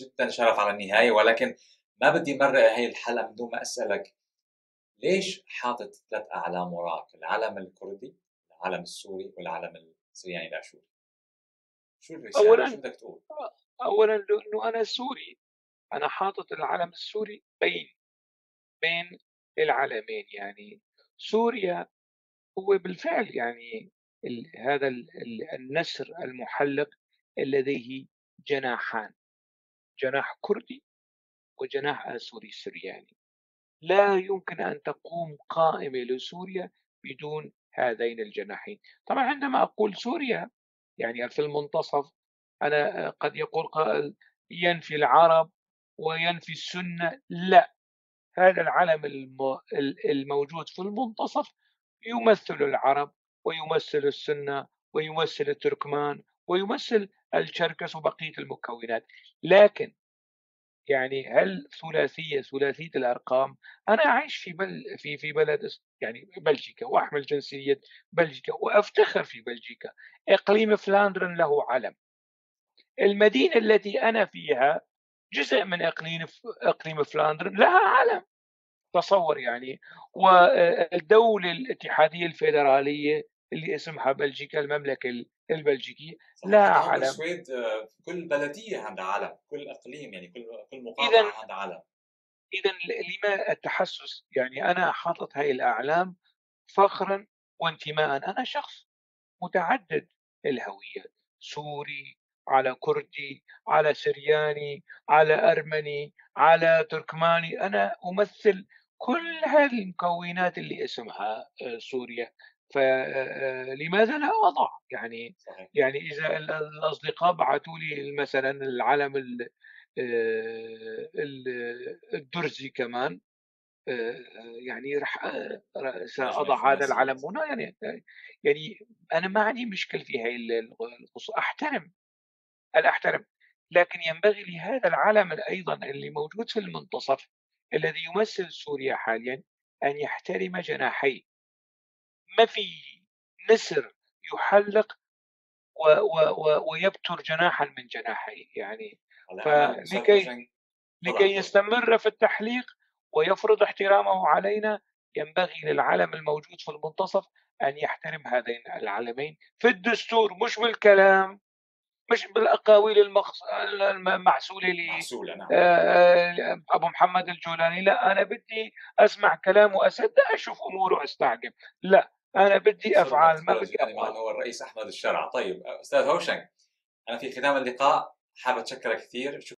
جدا شرف على النهاية، ولكن ما بدي مرق هاي الحلقة من دون ما أسألك ليش حاطط 3 أعلام وراك؟ العلم الكردي، العلم السوري، والعلم السرياني الآشوري. شو الرسالة؟ شو أولًا بدك تقول؟ أولًا لأنه أنا سوري، أنا حاطط العلم السوري بين العلمين، يعني سوريا هو بالفعل يعني هذا النسر المحلق لديه جناحان، جناح كردي وجناح آسوري سرياني. لا يمكن أن تقوم قائمة لسوريا بدون هذين الجناحين. طبعا عندما أقول سوريا يعني في المنتصف، أنا قد يقول قائل ينفي العرب وينفي السنة. لا، هذا العلم الموجود في المنتصف يمثل العرب ويمثل السنة ويمثل التركمان ويمثل الشركس وبقية المكونات. لكن يعني هل ثلاثية الأرقام؟ أنا أعيش في بلد يعني بلجيكا، وأحمل جنسية بلجيكا وأفتخر في بلجيكا. إقليم فلاندرن له علم، المدينة التي أنا فيها جزء من إقليم فلاندرن لها علم. تصور يعني. والدولة الاتحادية الفيدرالية اللي اسمها بلجيكا، المملكة البلجيكية، صحيح، لها حتى هون علم. بالسويد كل بلدية عندها علم، كل إقليم يعني كل إذا مقاطعة عندها علم. إذا لما التحسس؟ يعني أنا حاطط هاي الأعلام فخرا وانتماء. أنا شخص متعدد الهويات، سوري، على كردي، على سرياني، على أرمني، على تركماني. أنا أمثل كل هذه المكونات اللي اسمها سوريا. فلماذا لا أضع يعني، صحيح. يعني إذا الأصدقاء بعثوا لي مثلا العلم الدرزي كمان، يعني راح يجمل في سأضع هذا المزيد. العلم هنا يعني. يعني أنا ما عندي مشكل في هاي أحترم، أنا أحترم. لكن ينبغي لهذا العلم أيضًا اللي موجود في المنتصف الذي يمثل سوريا حاليًا أن يحترم جناحيه. ما في نسر يحلق ويبتر جناحًا من جناحيه يعني. على أمل أستاذ فلكي هوشنج. تفضل لكي تفضل. يستمر في التحليق ويفرض احترامه علينا، ينبغي للعلم الموجود في المنتصف أن يحترم هذين العلمين في الدستور، مش بالكلام، مش بالأقاويل المعسولة محسولة، نعم. أبو محمد الجولاني. لا، أنا بدي أسمع كلام وأصدق، أشوف أمور وأستعجب. لا، أنا بدي صرنا أفعال ما نفترض بدي يعني أقوال. معه هو الرئيس أحمد الشرع. طيب أستاذ هوشنج، أنا في ختام اللقاء حابب أتشكرك كثير.